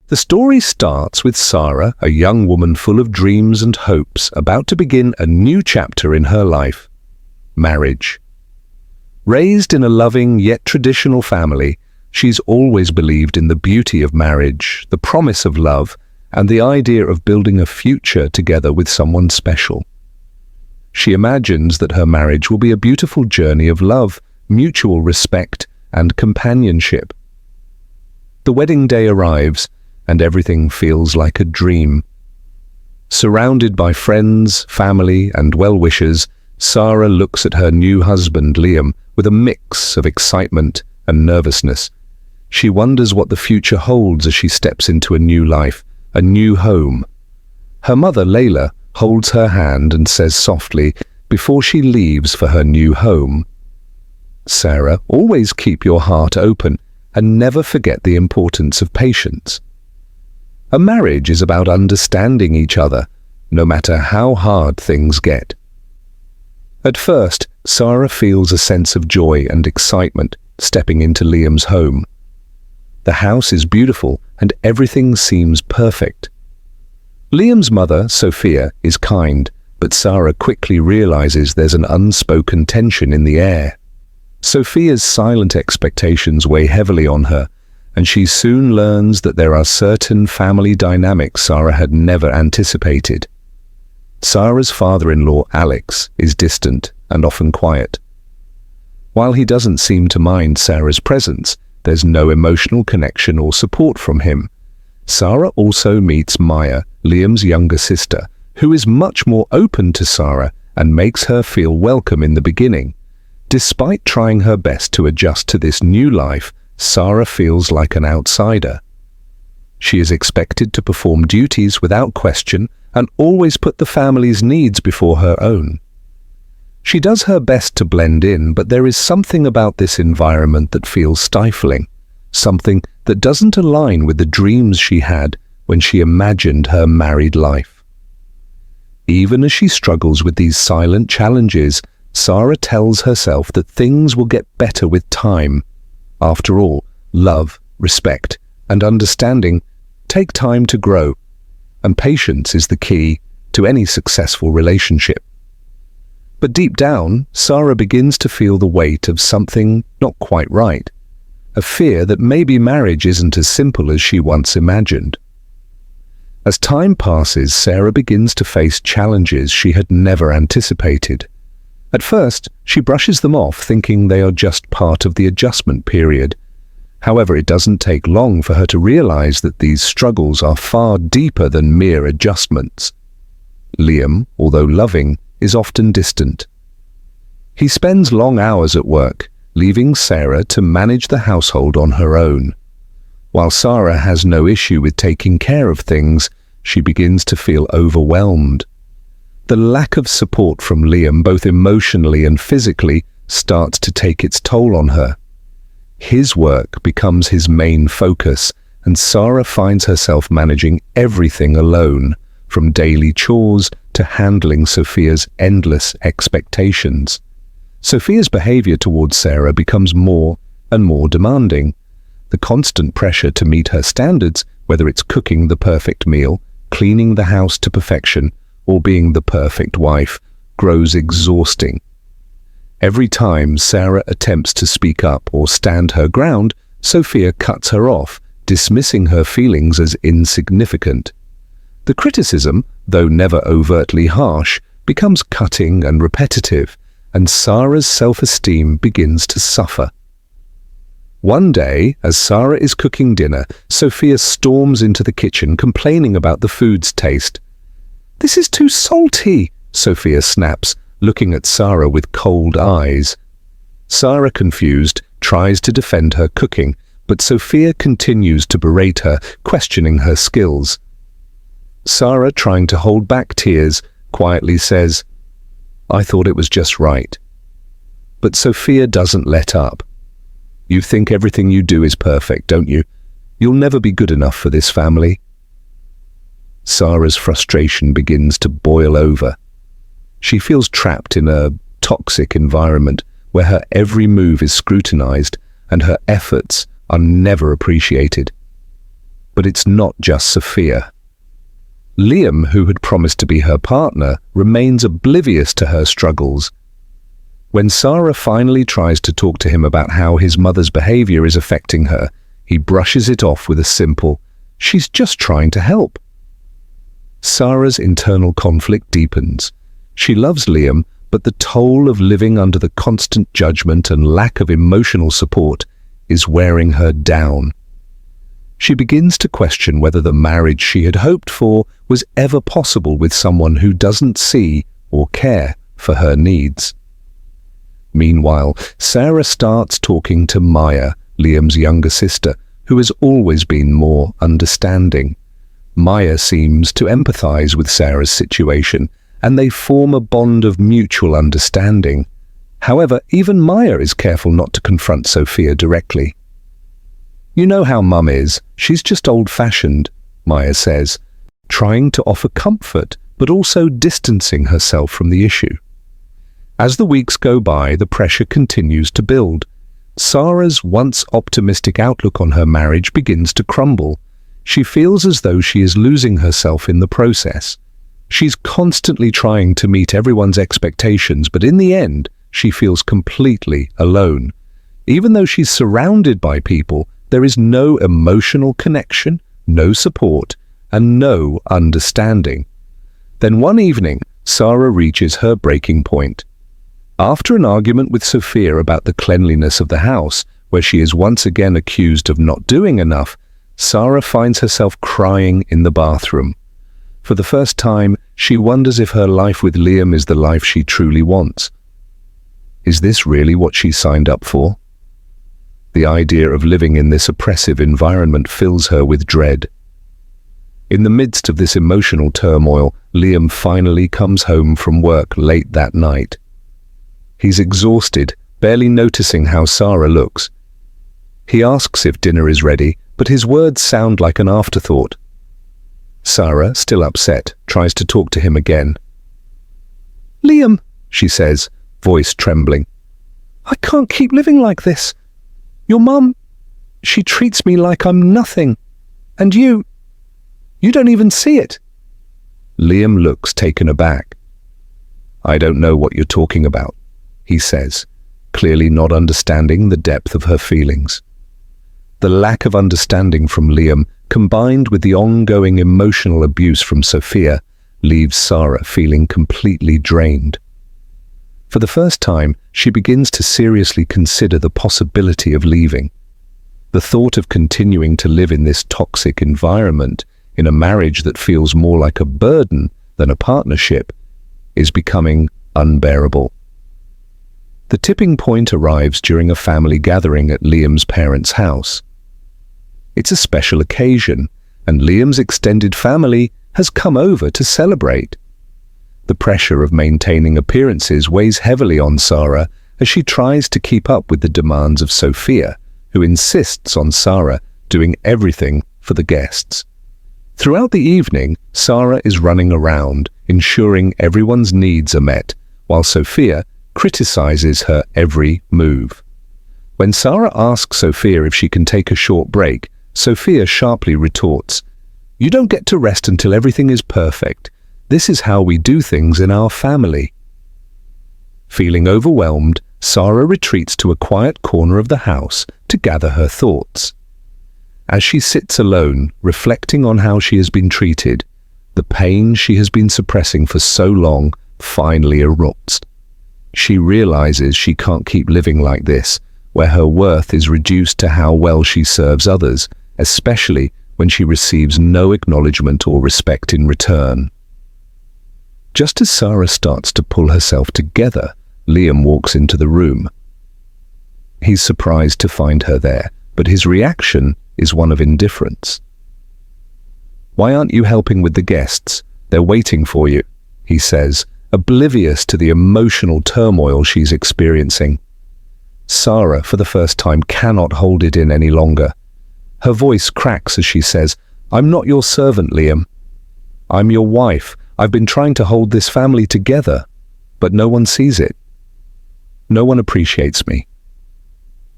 The story starts with Sarah, a young woman full of dreams and hopes, about to begin a new chapter in her life: marriage. Raised in a loving yet traditional family, she's always believed in the beauty of marriage, the promise of love, and the idea of building a future together with someone special. She imagines that her marriage will be a beautiful journey of love, mutual respect, and companionship. The wedding day arrives, and everything feels like a dream. Surrounded by friends, family, and well-wishers, Sarah looks at her new husband, Liam, with a mix of excitement and nervousness. She wonders what the future holds as she steps into a new life, a new home. Her mother, Layla, holds her hand and says softly, before she leaves for her new home, "Sarah, always keep your heart open and never forget the importance of patience." A marriage is about understanding each other, no matter how hard things get. At first, Sarah feels a sense of joy and excitement stepping into Liam's home. The house is beautiful and everything seems perfect. Liam's mother, Sophia, is kind, but Sarah quickly realizes there's an unspoken tension in the air. Sophia's silent expectations weigh heavily on her, and she soon learns that there are certain family dynamics Sarah had never anticipated. Sarah's father-in-law, Alex, is distant and often quiet. While he doesn't seem to mind Sarah's presence, there's no emotional connection or support from him. Sarah also meets Maya, Liam's younger sister, who is much more open to Sarah and makes her feel welcome in the beginning. Despite trying her best to adjust to this new life, Sarah feels like an outsider. She is expected to perform duties without question and always put the family's needs before her own. She does her best to blend in, but there is something about this environment that feels stifling, something that doesn't align with the dreams she had when she imagined her married life. Even as she struggles with these silent challenges, Sarah tells herself that things will get better with time. After all, love, respect, and understanding take time to grow, and patience is the key to any successful relationship. But deep down, Sarah begins to feel the weight of something not quite right, a fear that maybe marriage isn't as simple as she once imagined. As time passes, Sarah begins to face challenges she had never anticipated. At first, she brushes them off, thinking they are just part of the adjustment period. However, it doesn't take long for her to realize that these struggles are far deeper than mere adjustments. Liam, although loving, is often distant. He spends long hours at work, leaving Sarah to manage the household on her own. While Sarah has no issue with taking care of things, she begins to feel overwhelmed. The lack of support from Liam, both emotionally and physically, starts to take its toll on her. His work becomes his main focus, and Sarah finds herself managing everything alone, from daily chores to handling Sophia's endless expectations. Sophia's behavior towards Sarah becomes more and more demanding. The constant pressure to meet her standards, whether it's cooking the perfect meal, cleaning the house to perfection, or being the perfect wife, grows exhausting. Every time Sarah attempts to speak up or stand her ground, Sophia cuts her off, dismissing her feelings as insignificant. The criticism, though never overtly harsh, becomes cutting and repetitive, and Sarah's self-esteem begins to suffer. One day, as Sarah is cooking dinner, Sophia storms into the kitchen complaining about the food's taste. "This is too salty," Sophia snaps, looking at Sarah with cold eyes. Sarah, confused, tries to defend her cooking, but Sophia continues to berate her, questioning her skills. Sarah, trying to hold back tears, quietly says, "I thought it was just right." But Sophia doesn't let up. "You think everything you do is perfect, don't you? You'll never be good enough for this family." Sarah's frustration begins to boil over. She feels trapped in a toxic environment where her every move is scrutinized and her efforts are never appreciated. But it's not just Sophia. Liam, who had promised to be her partner, remains oblivious to her struggles. When Sarah finally tries to talk to him about how his mother's behavior is affecting her, he brushes it off with a simple, "She's just trying to help." Sarah's internal conflict deepens. She loves Liam, but the toll of living under the constant judgment and lack of emotional support is wearing her down. She begins to question whether the marriage she had hoped for was ever possible with someone who doesn't see or care for her needs. Meanwhile, Sarah starts talking to Maya, Liam's younger sister, who has always been more understanding. Maya seems to empathize with Sarah's situation, and they form a bond of mutual understanding. However, even Maya is careful not to confront Sophia directly. "You know how Mum is. She's just old-fashioned," Maya says, trying to offer comfort, but also distancing herself from the issue. As the weeks go by, the pressure continues to build. Sarah's once optimistic outlook on her marriage begins to crumble. She feels as though she is losing herself in the process. She's constantly trying to meet everyone's expectations, but in the end, she feels completely alone. Even though she's surrounded by people, there is no emotional connection, no support, and no understanding. Then one evening, Sarah reaches her breaking point. After an argument with Sophia about the cleanliness of the house, where she is once again accused of not doing enough, Sarah finds herself crying in the bathroom. For the first time, she wonders if her life with Liam is the life she truly wants. Is this really what she signed up for? The idea of living in this oppressive environment fills her with dread. In the midst of this emotional turmoil, Liam finally comes home from work late that night. He's exhausted, barely noticing how Sarah looks. He asks if dinner is ready, but his words sound like an afterthought. Sarah, still upset, tries to talk to him again. "Liam," she says, voice trembling, "I can't keep living like this. Your mum, she treats me like I'm nothing. And you don't even see it." Liam looks taken aback. "I don't know what you're talking about," he says, clearly not understanding the depth of her feelings. The lack of understanding from Liam, combined with the ongoing emotional abuse from Sophia, leaves Sarah feeling completely drained. For the first time, she begins to seriously consider the possibility of leaving. The thought of continuing to live in this toxic environment, in a marriage that feels more like a burden than a partnership, is becoming unbearable. The tipping point arrives during a family gathering at Liam's parents' house. It's a special occasion, and Liam's extended family has come over to celebrate. The pressure of maintaining appearances weighs heavily on Sarah as she tries to keep up with the demands of Sophia, who insists on Sarah doing everything for the guests. Throughout the evening, Sarah is running around, ensuring everyone's needs are met, while Sophia criticizes her every move. When Sarah asks Sophia if she can take a short break, Sophia sharply retorts, "You don't get to rest until everything is perfect. This is how we do things in our family." Feeling overwhelmed, Sarah retreats to a quiet corner of the house to gather her thoughts. As she sits alone, reflecting on how she has been treated, the pain she has been suppressing for so long finally erupts. She realizes she can't keep living like this, where her worth is reduced to how well she serves others, especially when she receives no acknowledgement or respect in return. Just as Sarah starts to pull herself together, Liam walks into the room. He's surprised to find her there, but his reaction is one of indifference. "Why aren't you helping with the guests? They're waiting for you," he says, oblivious to the emotional turmoil she's experiencing. Sarah, for the first time, cannot hold it in any longer. Her voice cracks as she says, "I'm not your servant, Liam. I'm your wife. I've been trying to hold this family together, but no one sees it. No one appreciates me.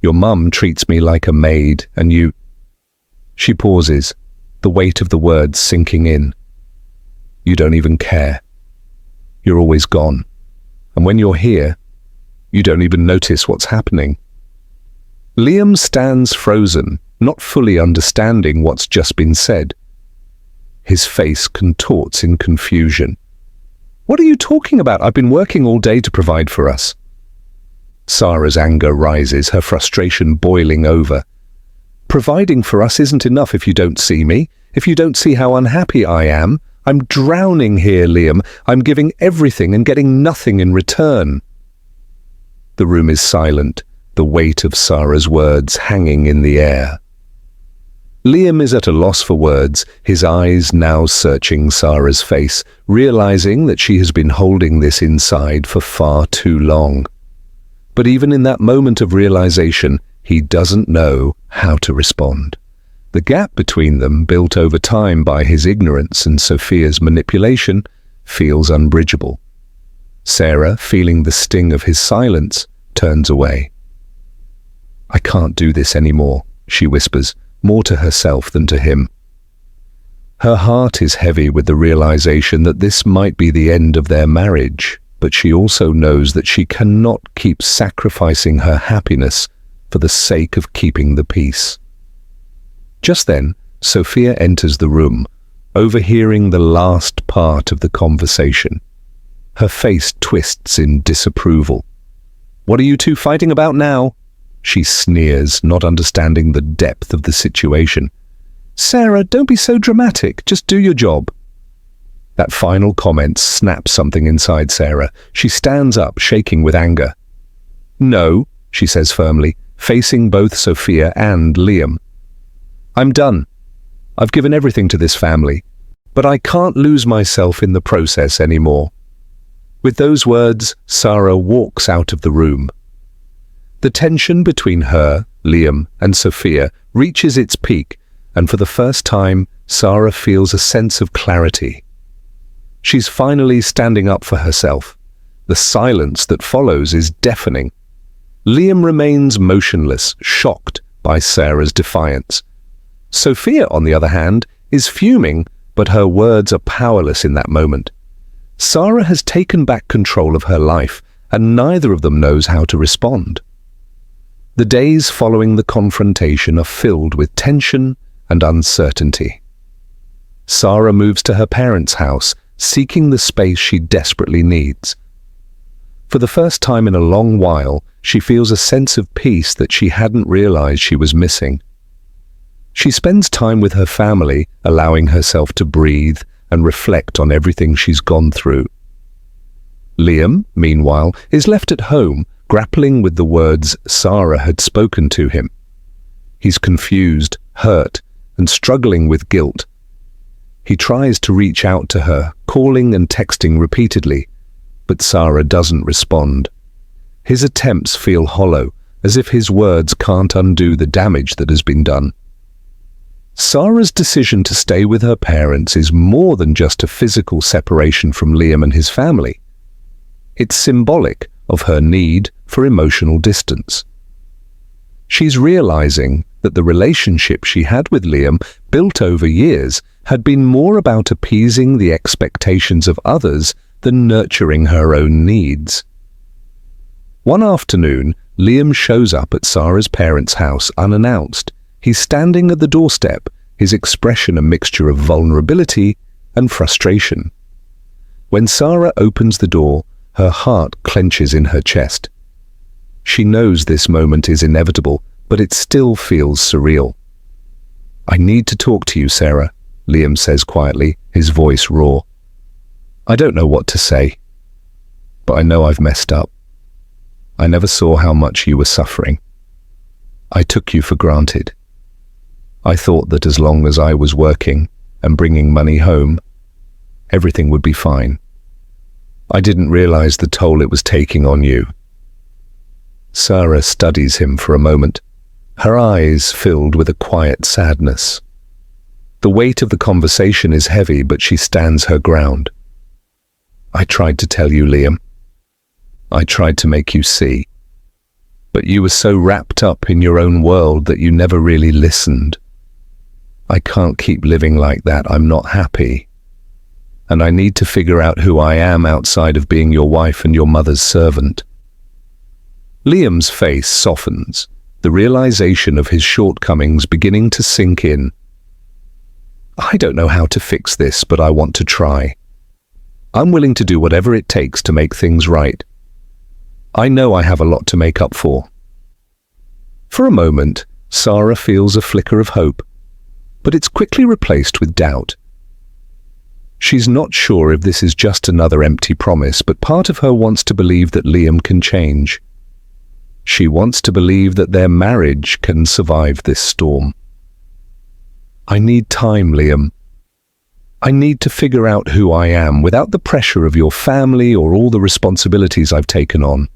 Your mum treats me like a maid, and you..." She pauses, the weight of the words sinking in. You don't even care. You're always gone. And when you're here, you don't even notice what's happening. Liam stands frozen, not fully understanding what's just been said. His face contorts in confusion. What are you talking about? I've been working all day to provide for us. Sarah's anger rises, her frustration boiling over. Providing for us isn't enough if you don't see me, if you don't see how unhappy I am. I'm drowning here, Liam. I'm giving everything and getting nothing in return. The room is silent, the weight of Sarah's words hanging in the air. Liam is at a loss for words, his eyes now searching Sarah's face, realizing that she has been holding this inside for far too long. But even in that moment of realization, he doesn't know how to respond. The gap between them, built over time by his ignorance and Sophia's manipulation, feels unbridgeable. Sarah, feeling the sting of his silence, turns away. I can't do this anymore, she whispers, more to herself than to him. Her heart is heavy with the realization that this might be the end of their marriage, but she also knows that she cannot keep sacrificing her happiness for the sake of keeping the peace. Just then, Sophia enters the room, overhearing the last part of the conversation. Her face twists in disapproval. What are you two fighting about now? She sneers, not understanding the depth of the situation. Sarah, don't be so dramatic. Just do your job. That final comment snaps something inside Sarah. She stands up, shaking with anger. No, she says firmly, facing both Sophia and Liam. I'm done. I've given everything to this family, but I can't lose myself in the process anymore. With those words, Sarah walks out of the room. The tension between her, Liam, and Sophia reaches its peak, and for the first time, Sarah feels a sense of clarity. She's finally standing up for herself. The silence that follows is deafening. Liam remains motionless, shocked by Sarah's defiance. Sophia, on the other hand, is fuming, but her words are powerless in that moment. Sarah has taken back control of her life, and neither of them knows how to respond. The days following the confrontation are filled with tension and uncertainty. Sarah moves to her parents' house, seeking the space she desperately needs. For the first time in a long while, she feels a sense of peace that she hadn't realized she was missing. She spends time with her family, allowing herself to breathe and reflect on everything she's gone through. Liam, meanwhile, is left at home, grappling with the words Sarah had spoken to him. He's confused, hurt, and struggling with guilt. He tries to reach out to her, calling and texting repeatedly, but Sarah doesn't respond. His attempts feel hollow, as if his words can't undo the damage that has been done. Sarah's decision to stay with her parents is more than just a physical separation from Liam and his family. It's symbolic of her need for emotional distance. She's realizing that the relationship she had with Liam, built over years, had been more about appeasing the expectations of others than nurturing her own needs. One afternoon, Liam shows up at Sarah's parents' house unannounced. He's standing at the doorstep, his expression a mixture of vulnerability and frustration. When Sarah opens the door, her heart clenches in her chest. She knows this moment is inevitable, but it still feels surreal. I need to talk to you, Sarah, Liam says quietly, his voice raw. I don't know what to say, but I know I've messed up. I never saw how much you were suffering. I took you for granted. I thought that as long as I was working and bringing money home, everything would be fine. I didn't realize the toll it was taking on you. Sarah studies him for a moment, her eyes filled with a quiet sadness. The weight of the conversation is heavy, but she stands her ground. I tried to tell you, Liam. I tried to make you see. But you were so wrapped up in your own world that you never really listened. I can't keep living like that. I'm not happy. And I need to figure out who I am outside of being your wife and your mother's servant. Liam's face softens, the realization of his shortcomings beginning to sink in. I don't know how to fix this, but I want to try. I'm willing to do whatever it takes to make things right. I know I have a lot to make up for. For a moment, Sarah feels a flicker of hope, but it's quickly replaced with doubt. She's not sure if this is just another empty promise, but part of her wants to believe that Liam can change. She wants to believe that their marriage can survive this storm. I need time, Liam. I need to figure out who I am without the pressure of your family or all the responsibilities I've taken on.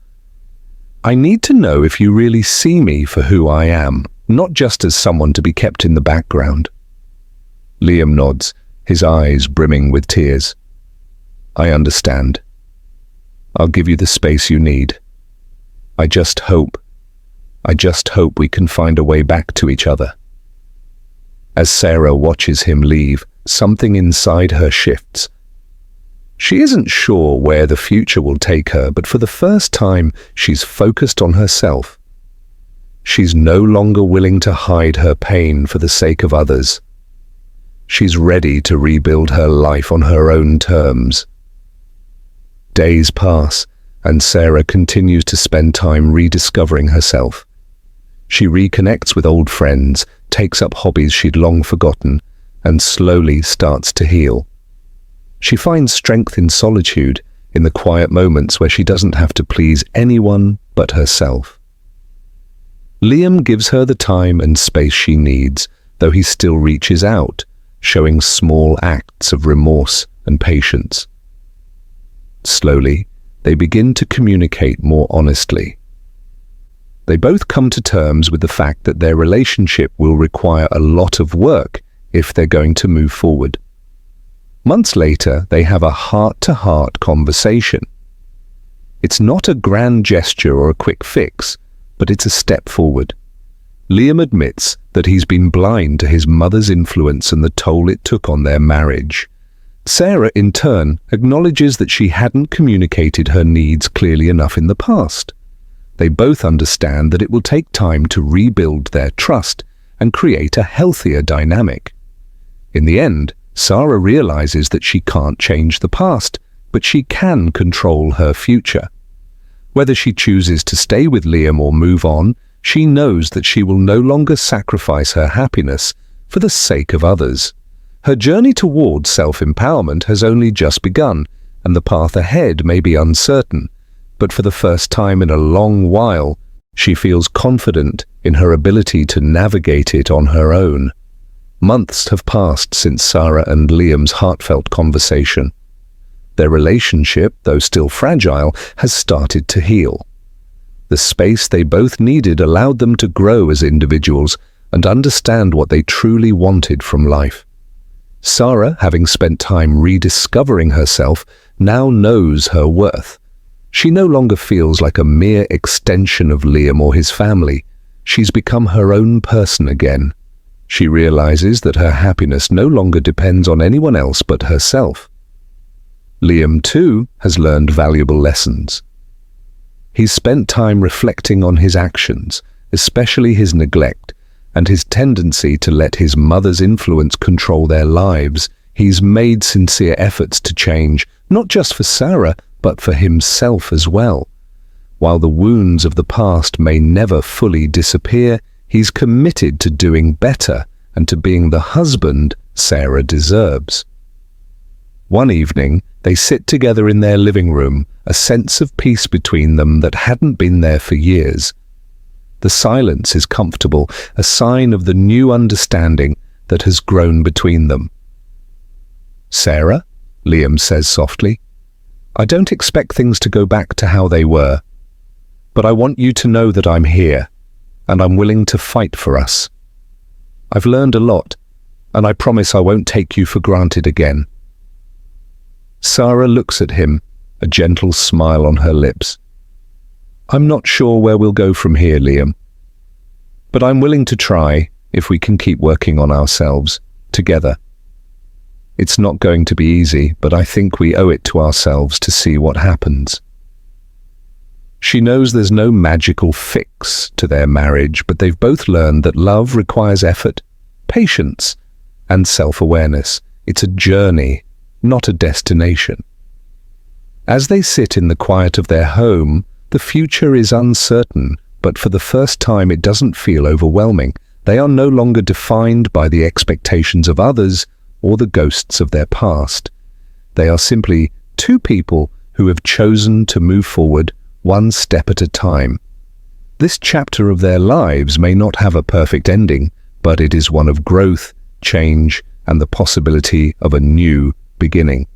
I need to know if you really see me for who I am, not just as someone to be kept in the background. Liam nods, his eyes brimming with tears. I understand. I'll give you the space you need. I just hope we can find a way back to each other. As Sarah watches him leave, something inside her shifts. She isn't sure where the future will take her, but for the first time, she's focused on herself. She's no longer willing to hide her pain for the sake of others. She's ready to rebuild her life on her own terms. Days pass, and Sarah continues to spend time rediscovering herself. She reconnects with old friends, takes up hobbies she'd long forgotten, and slowly starts to heal. She finds strength in solitude, in the quiet moments where she doesn't have to please anyone but herself. Liam gives her the time and space she needs, though he still reaches out, showing small acts of remorse and patience. Slowly, they begin to communicate more honestly. They both come to terms with the fact that their relationship will require a lot of work if they're going to move forward. Months later, they have a heart-to-heart conversation. It's not a grand gesture or a quick fix, but it's a step forward. Liam admits that he's been blind to his mother's influence and the toll it took on their marriage. Sarah, in turn, acknowledges that she hadn't communicated her needs clearly enough in the past. They both understand that it will take time to rebuild their trust and create a healthier dynamic. In the end, Sarah realizes that she can't change the past, but she can control her future. Whether she chooses to stay with Liam or move on, she knows that she will no longer sacrifice her happiness for the sake of others. Her journey towards self-empowerment has only just begun, and the path ahead may be uncertain, but for the first time in a long while, she feels confident in her ability to navigate it on her own. Months have passed since Sarah and Liam's heartfelt conversation. Their relationship, though still fragile, has started to heal. The space they both needed allowed them to grow as individuals and understand what they truly wanted from life. Sarah, having spent time rediscovering herself, now knows her worth. She no longer feels like a mere extension of Liam or his family. She's become her own person again. She realizes that her happiness no longer depends on anyone else but herself. Liam, too, has learned valuable lessons. He's spent time reflecting on his actions, especially his neglect, and his tendency to let his mother's influence control their lives. He's made sincere efforts to change, not just for Sarah, but for himself as well. While the wounds of the past may never fully disappear, he's committed to doing better and to being the husband Sarah deserves. One evening, they sit together in their living room, a sense of peace between them that hadn't been there for years. The silence is comfortable, a sign of the new understanding that has grown between them. "Sarah," Liam says softly, "I don't expect things to go back to how they were, but I want you to know that I'm here, and I'm willing to fight for us. I've learned a lot, and I promise I won't take you for granted again." Sarah looks at him, a gentle smile on her lips. "I'm not sure where we'll go from here, Liam, but I'm willing to try, if we can keep working on ourselves together. It's not going to be easy, but I think we owe it to ourselves to see what happens. She knows there's no magical fix to their marriage, but they've both learned that love requires effort, patience, and self-awareness. It's a journey, not a destination. As they sit in the quiet of their home, the future is uncertain, but for the first time it doesn't feel overwhelming. They are no longer defined by the expectations of others or the ghosts of their past. They are simply two people who have chosen to move forward one step at a time. This chapter of their lives may not have a perfect ending, but it is one of growth, change, and the possibility of a new beginning.